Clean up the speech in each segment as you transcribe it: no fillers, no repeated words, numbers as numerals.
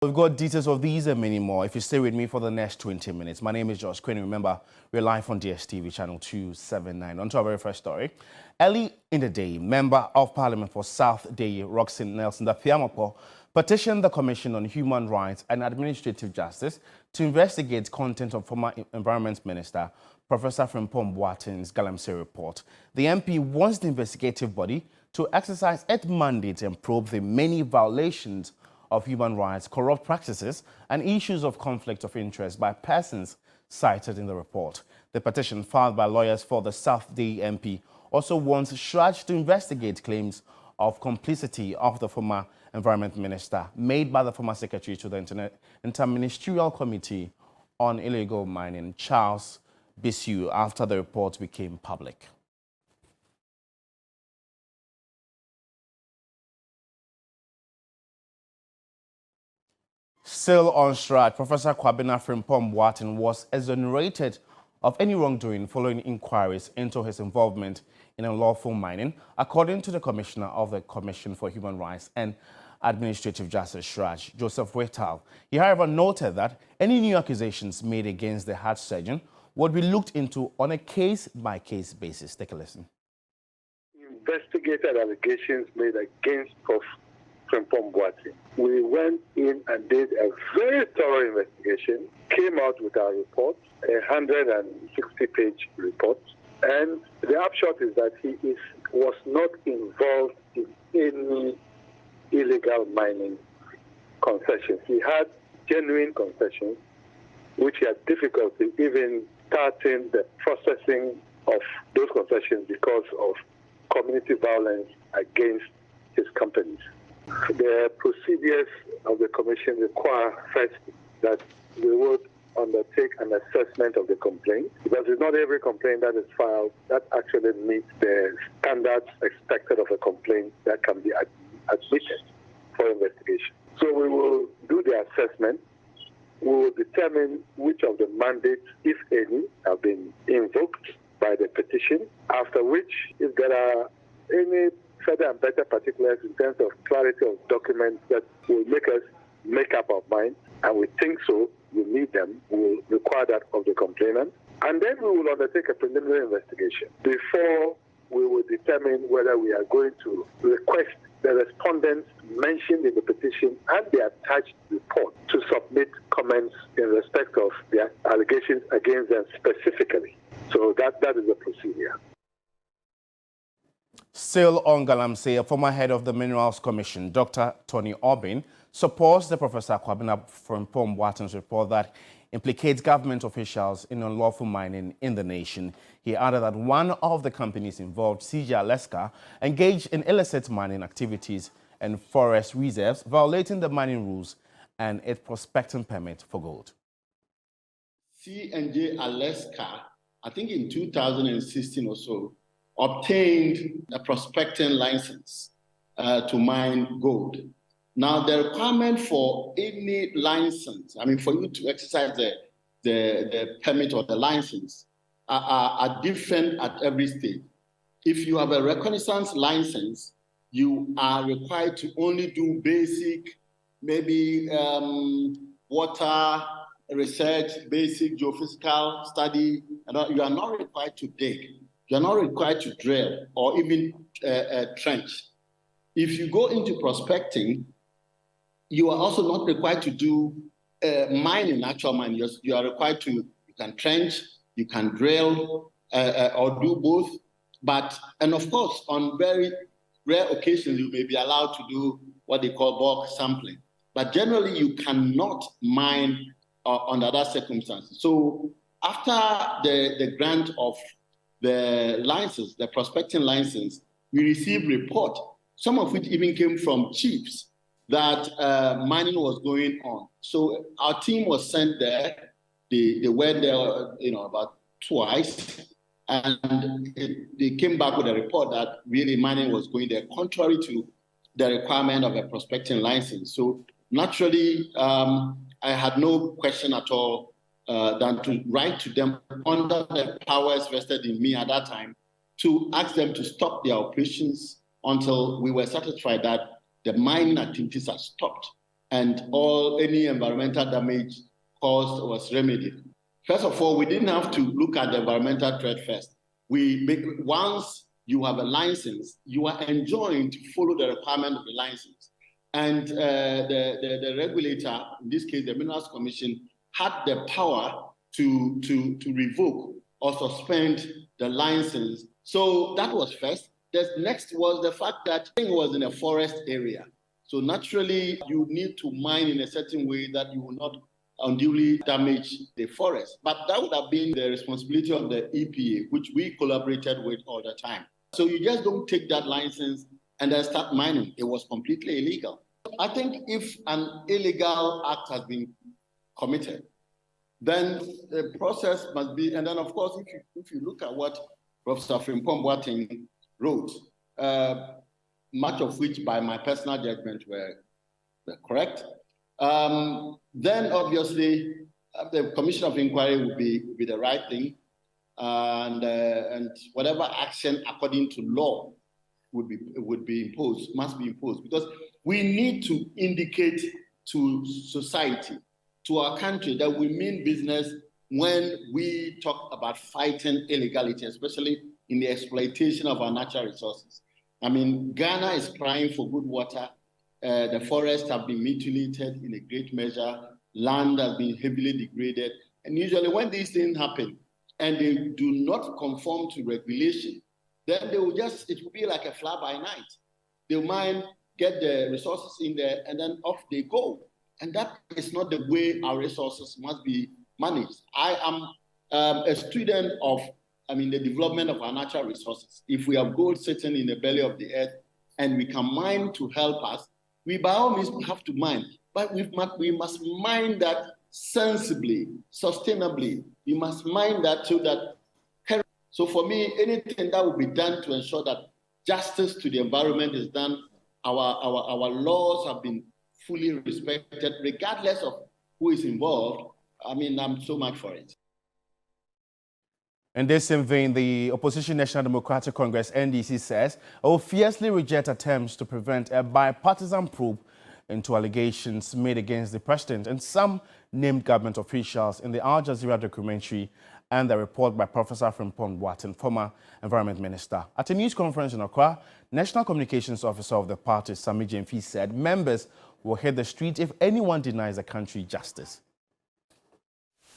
We've got details of these and many more if you stay with me for the next 20 minutes. My name is Josh Quinn. Remember, we're live on DSTV channel 279. On to our very first story. Early in the day, Member of Parliament for South Day, Roxanne Nelson Dapiamapo, petitioned the Commission on Human Rights and Administrative Justice to investigate content of former Environment Minister Professor Frimpong Boateng's Galamsey report. The MP wants the investigative body to exercise its mandate and probe the many violations of human rights, corrupt practices, and issues of conflict of interest by persons cited in the report. The petition filed by lawyers for the South Day MP also wants Shraj to investigate claims of complicity of the former Environment Minister made by the former Secretary to the Interministerial Committee on Illegal Mining, Charles Bisu, after the report became public. Still on strike, Professor Kwabena Frimpong Boateng was exonerated of any wrongdoing following inquiries into his involvement in unlawful mining, according to the Commissioner of the Commission for Human Rights and Administrative Justice, Shraj, Joseph Whittal. He, however, noted that any new accusations made against the heart surgeon would be looked into on a case-by-case basis. Take a listen. Investigated allegations made against Prof. Frimpong Boateng. We went in and did a very thorough investigation, came out with our report, a 160-page report, and the upshot is that he was not involved in any illegal mining concessions. He had genuine concessions, which he had difficulty even starting the processing of those concessions because of community violence against his companies. The procedures of the Commission require first that we would undertake an assessment of the complaint, because it's not every complaint that is filed that actually meets the standards expected of a complaint that can be admitted for investigation. So we will do the assessment. We will determine which of the mandates, if any, have been invoked by the petition, after which, if there are any further and better particulars in terms of clarity of documents that will make us make up our mind, and we think so, we need them, we will require that of the complainant. And then we will undertake a preliminary investigation before we will determine whether we are going to request the respondents mentioned in the petition and the attached report to submit comments in respect of the allegations against them specifically. So that is the procedure. Still on Galamsey, a former head of the Minerals Commission, Dr. Tony Obin, supports the Professor Kwabena Frimpong Boateng's report that implicates government officials in unlawful mining in the nation. He added that one of the companies involved, CG Alaska, engaged in illicit mining activities and forest reserves, violating the mining rules and its prospecting permit for gold. CG Alaska, I think in 2016 or so, obtained a prospecting license to mine gold. Now, the requirement for any license, I mean, for you to exercise the permit or the license, are different at every state. If you have a reconnaissance license, you are required to only do basic, maybe water research, basic geophysical study. You are not required to dig. You are not required to drill or even trench. If you go into prospecting, you are also not required to do mining, actual mining. You are required to, you can trench, you can drill, or do both. And of course, on very rare occasions, you may be allowed to do what they call bulk sampling. But generally, you cannot mine under that circumstances. So after the grant of the license, the prospecting license, we received report, some of which even came from chiefs, that mining was going on. So our team was sent there. They went there, about twice, and they came back with a report that really mining was going there, contrary to the requirement of a prospecting license. So naturally, I had no question at all than to write to them under the powers vested in me at that time to ask them to stop their operations until we were satisfied that the mining activities are stopped. and any environmental damage caused was remedied. First of all, we didn't have to look at the environmental threat first. Once you have a license, you are enjoined to follow the requirement of the license. And the regulator, in this case, the Minerals Commission, had the power to revoke or suspend the license. So that was first. The next was the fact that it was in a forest area. So naturally, you need to mine in a certain way that you will not unduly damage the forest. But that would have been the responsibility of the EPA, which we collaborated with all the time. So you just don't take that license and then start mining. It was completely illegal. I think if an illegal act has been committed, then the process must be, and then of course, if you look at what Professor Frimpong Boateng wrote, much of which by my personal judgment were correct, then obviously the Commission of Inquiry would be the right thing, and whatever action according to law would be imposed, must be imposed, because we need to indicate to society, to our country, that we mean business when we talk about fighting illegality, especially in the exploitation of our natural resources. I mean, Ghana is crying for good water. The forests have been mutilated in a great measure. Land has been heavily degraded. And usually when these things happen and they do not conform to regulation, then it will be like a fly by night. They'll mine, get the resources in there, and then off they go. And that is not the way our resources must be managed. I am a student of, the development of our natural resources. If we have gold sitting in the belly of the earth and we can mine to help us, we by all means have to mine. But we must mine that sensibly, sustainably. We must mine that so that. So for me, anything that will be done to ensure that justice to the environment is done, our laws have been fully respected, regardless of who is involved. I'm so much for it. In this same vein, the opposition National Democratic Congress, NDC, says it will fiercely reject attempts to prevent a bipartisan probe into allegations made against the president and some named government officials in the Al Jazeera documentary and the report by Professor Frimpong Boateng, former Environment Minister. At a news conference in Accra, National Communications Officer of the party, Sami Jemfi, said members will hit the street if anyone denies the country justice.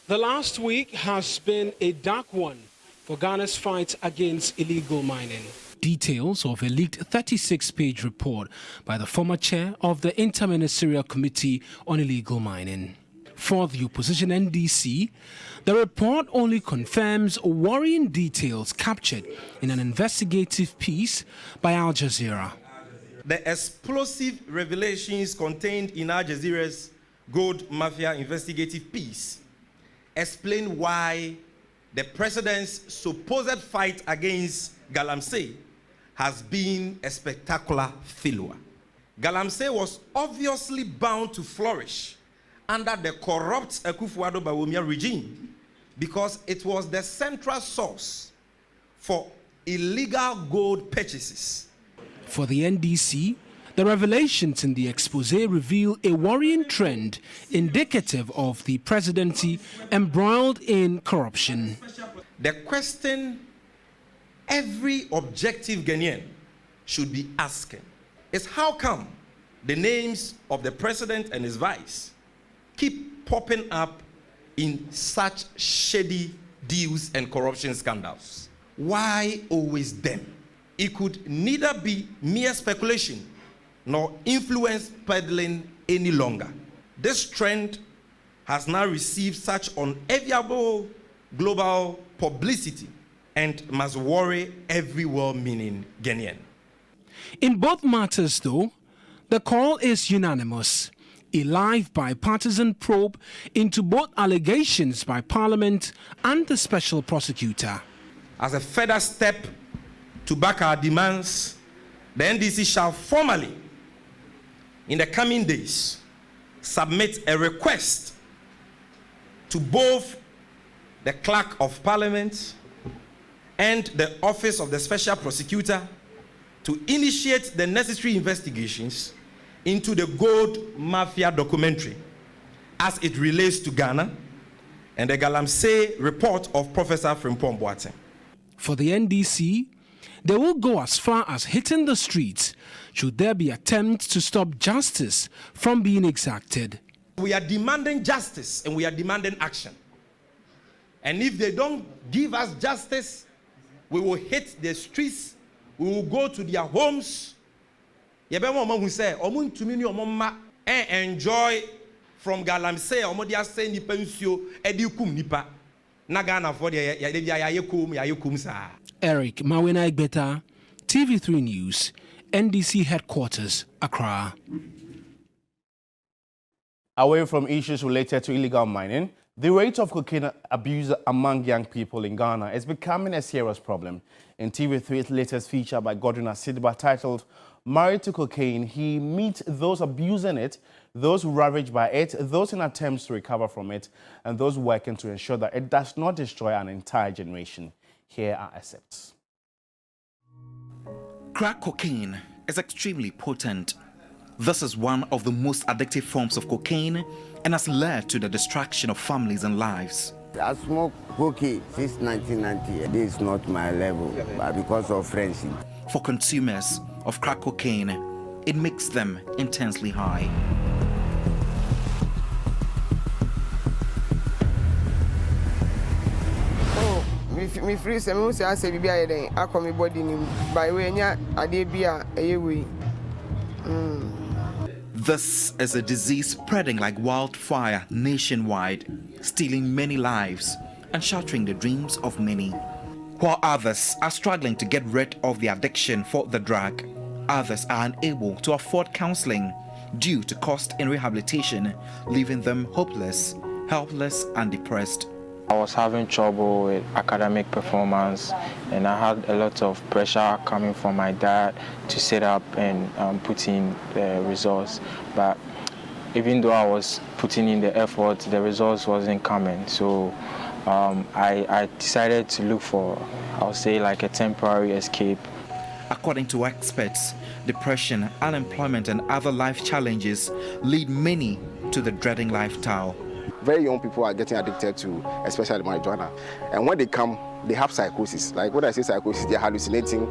The last week has been a dark one for Ghana's fight against illegal mining. Details of a leaked 36-page report by the former chair of the Interministerial Committee on Illegal Mining. For the opposition NDC, the report only confirms worrying details captured in an investigative piece by Al Jazeera. The explosive revelations contained in Al Jazeera's Gold Mafia investigative piece explain why the president's supposed fight against Galamsey has been a spectacular failure. Galamsey was obviously bound to flourish under the corrupt Akufo-Addo Bawumia regime because it was the central source for illegal gold purchases. For the NDC, the revelations in the expose reveal a worrying trend indicative of the presidency embroiled in corruption. The question every objective Ghanaian should be asking is how come the names of the president and his vice keep popping up in such shady deals and corruption scandals? Why always them? It could neither be mere speculation nor influence peddling any longer. This trend has now received such unenviable global publicity and must worry every well-meaning Ghanaian. In both matters, though, the call is unanimous. A live bipartisan probe into both allegations by Parliament and the Special Prosecutor. As a further step to back our demands, the NDC shall formally, in the coming days, submit a request to both the Clerk of Parliament and the Office of the Special Prosecutor to initiate the necessary investigations into the gold mafia documentary as it relates to Ghana and the Galamsey report of Professor Frimpong Boateng. For the NDC, they will go as far as hitting the streets should there be attempts to stop justice from being exacted. We are demanding justice and we are demanding action. And if they don't give us justice, we will hit the streets, we will go to their homes. Enjoy from Galamsey, Omodia say ni pensio, edikum nipa. Nagana for the Eric Mawena Igbeta, TV3 News, NDC Headquarters, Accra. Away from issues related to illegal mining, the rate of cocaine abuse among young people in Ghana is becoming a serious problem. In TV3's latest feature by Godwin Asidba titled Married to Cocaine, he meets those abusing it, those ravaged by it, those in attempts to recover from it, and those working to ensure that it does not destroy an entire generation. Here are excerpts. Crack cocaine is extremely potent. This is one of the most addictive forms of cocaine and has led to the destruction of families and lives. I smoke cocaine since 1990. This is not my level, but because of friendship. For consumers of crack cocaine, it makes them intensely high. Me free say me say ase bibia yeden akọ me body ni by way nya ade bia eyewe. This is a disease spreading like wildfire nationwide, stealing many lives and shattering the dreams of many. While others are struggling to get rid of the addiction for the drug, others are unable to afford counseling due to cost in rehabilitation, leaving them hopeless, helpless and depressed. I was having trouble with academic performance, and I had a lot of pressure coming from my dad to set up and put in the results. But even though I was putting in the effort, the results wasn't coming. So I decided to look for, I would say, like a temporary escape. According to experts, depression, unemployment, and other life challenges lead many to the dreading lifestyle. Very young people are getting addicted to, especially marijuana. And when they come, they have psychosis. Like when I say psychosis, they're hallucinating,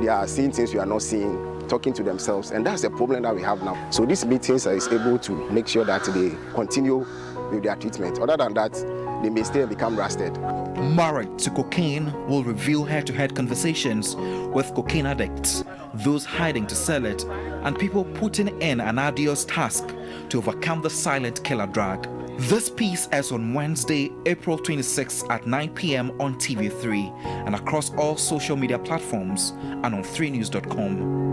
they are seeing things you are not seeing, talking to themselves. And that's the problem that we have now. So these meetings is able to make sure that they continue with their treatment. Other than that, they may stay and become rusted. Married to Cocaine will reveal head-to-head conversations with cocaine addicts, those hiding to sell it, and people putting in an arduous task to overcome the silent killer drug. This piece is on Wednesday, April 26 at 9 p.m. on TV3 and across all social media platforms and on 3news.com.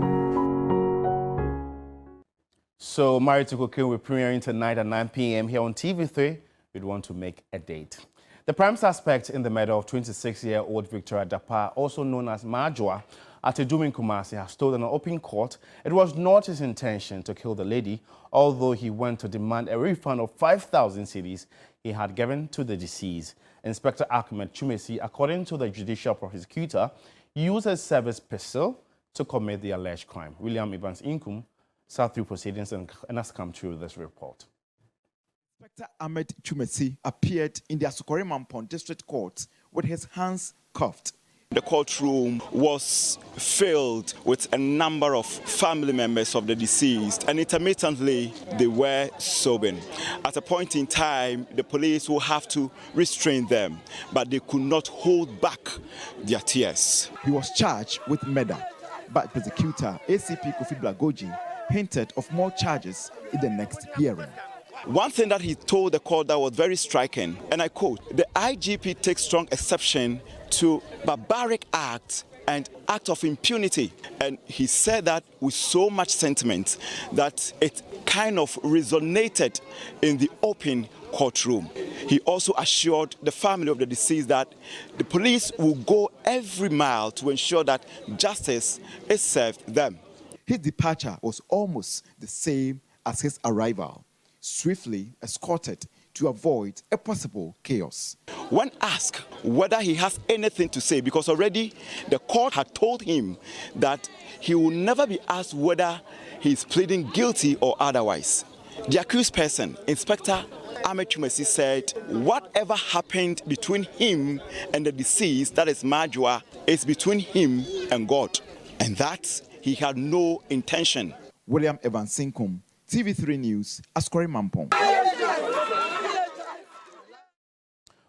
So, Married to Cocaine will premiering tonight at 9 p.m. here on TV3. We'd want to make a date. The prime suspect in the murder of 26-year-old Victoria Dapa, also known as Majua, at Edum in Kumasi, has told an open court it was not his intention to kill the lady, although he went to demand a refund of 5,000 cedis he had given to the deceased. Inspector Ahmed Chumesi, according to the judicial prosecutor, used a service pistol to commit the alleged crime. William Evans Inkum sat through proceedings and has come through this report. Inspector Ahmed Chumesi appeared in the Asukarimampon District Court with his hands cuffed. The courtroom was filled with a number of family members of the deceased, and intermittently they were sobbing. At a point in time, the police will have to restrain them, but they could not hold back their tears. He was charged with murder, but prosecutor ACP Kofi Blagoji hinted of more charges in the next hearing. One thing that he told the court that was very striking, and I quote, "The IGP takes strong exception to barbaric acts and acts of impunity." And he said that with so much sentiment that it kind of resonated in the open courtroom. He also assured the family of the deceased that the police will go every mile to ensure that justice is served them. His departure was almost the same as his arrival. swiftly escorted to avoid a possible chaos. When asked whether he has anything to say, because already the court had told him that he will never be asked whether he is pleading guilty or otherwise, the accused person, Inspector Ahmed Chumesi, said whatever happened between him and the deceased, that is Majua, is between him and God, and that he had no intention. William Evan Sinkum, TV3 News, Askwari Mampong.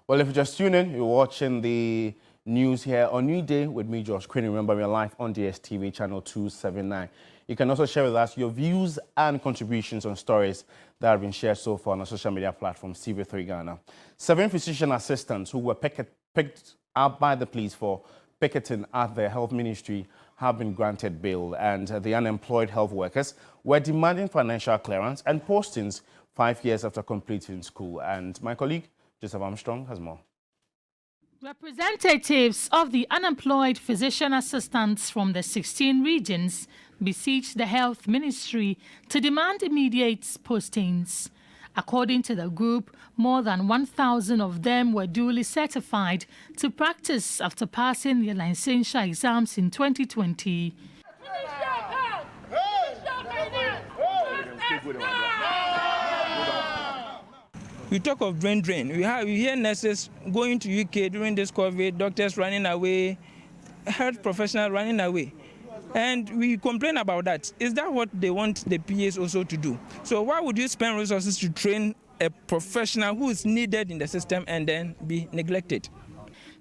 Well, if you're just tuning in, you're watching the news here on New Day with me, Josh Quinn. Remember, we're live on DSTV channel 279. You can also share with us your views and contributions on stories that have been shared so far on our social media platform, TV3 Ghana. 7 physician assistants who were picked up by the police for picketing at the health ministry have been granted bail, and the unemployed health workers were demanding financial clearance and postings 5 years after completing school. And my colleague, Joseph Armstrong, has more. Representatives of the unemployed physician assistants from the 16 regions besieged the health ministry to demand immediate postings. According to the group, more than 1,000 of them were duly certified to practice after passing their licensure exams in 2020. We talk of brain drain. We hear nurses going to UK during this COVID, doctors running away, health professionals running away. And we complain about that. Is that what they want the PAs also to do? So why would you spend resources to train a professional who is needed in the system and then be neglected?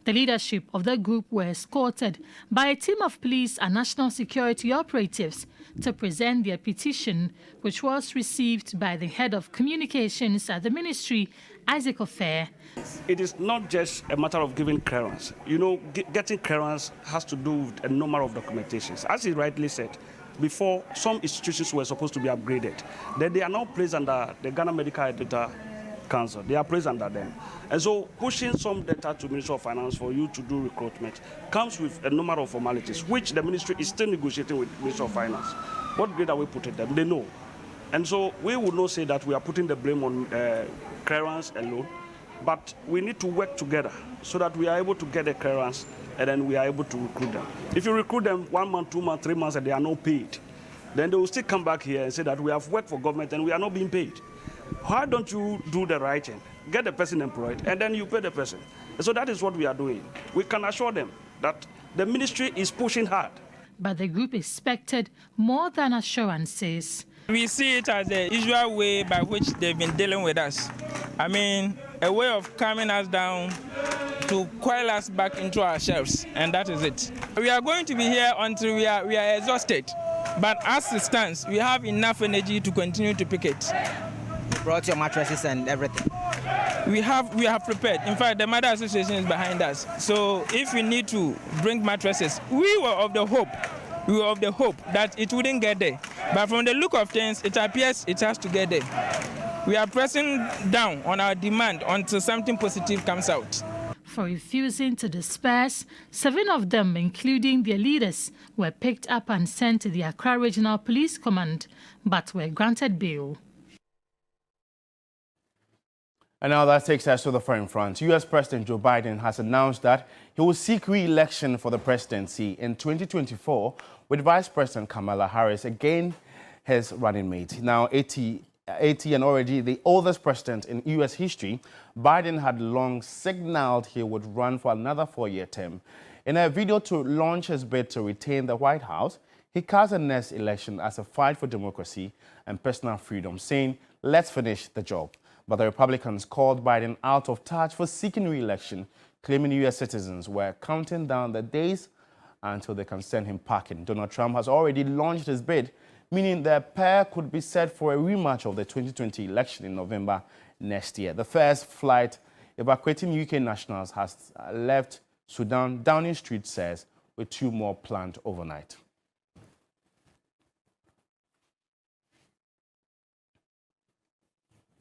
The leadership of the group were escorted by a team of police and national security operatives to present their petition, which was received by the head of communications at the ministry, Isaac Ofair. It is not just a matter of giving clearance. You know, getting clearance has to do with a number of documentations. As he rightly said, before, some institutions were supposed to be upgraded. Then they are now placed under the Ghana Medical Data Council. They are placed under them. And so pushing some data to Ministry of Finance for you to do recruitment comes with a number of formalities, which the ministry is still negotiating with Ministry of Finance. What grade are we putting them? They know. And so we would not say that we are putting the blame on clearance alone, but we need to work together so that we are able to get a clearance and then we are able to recruit them. If you recruit them 1 month, 2 months, 3 months and they are not paid, then they will still come back here and say that we have worked for government and we are not being paid. Why don't you do the right thing? Get the person employed and then you pay the person. And so that is what we are doing. We can assure them that the ministry is pushing hard. But the group expected more than assurances. We see it as the usual way by which they've been dealing with us. I mean, a way of calming us down to coil us back into our shelves, and that is it. We are going to be here until we are exhausted. But as it stands, we have enough energy to continue to picket. You brought your mattresses and everything? We have prepared. In fact, the Mother Association is behind us. So if we need to bring mattresses, we were of the hope that it wouldn't get there. But from the look of things, it appears it has to get there. We are pressing down on our demand until something positive comes out. For refusing to disperse, 7 of them, including their leaders, were picked up and sent to the Accra Regional Police Command, but were granted bail. And now that takes us to the foreign front. U.S. President Joe Biden has announced that he will seek re-election for the presidency in 2024 with Vice President Kamala Harris again his running mate. Now 80 and already the oldest president in U.S. history, Biden had long signaled he would run for another 4-year term. In a video to launch his bid to retain the White House, he cast the next election as a fight for democracy and personal freedom, saying, "Let's finish the job." But the Republicans called Biden out of touch for seeking re-election, claiming U.S. citizens were counting down the days until they can send him packing. Donald Trump has already launched his bid, meaning the pair could be set for a rematch of the 2020 election in November next year. The first flight evacuating UK nationals has left Sudan, Downing Street says, with 2 more planned overnight.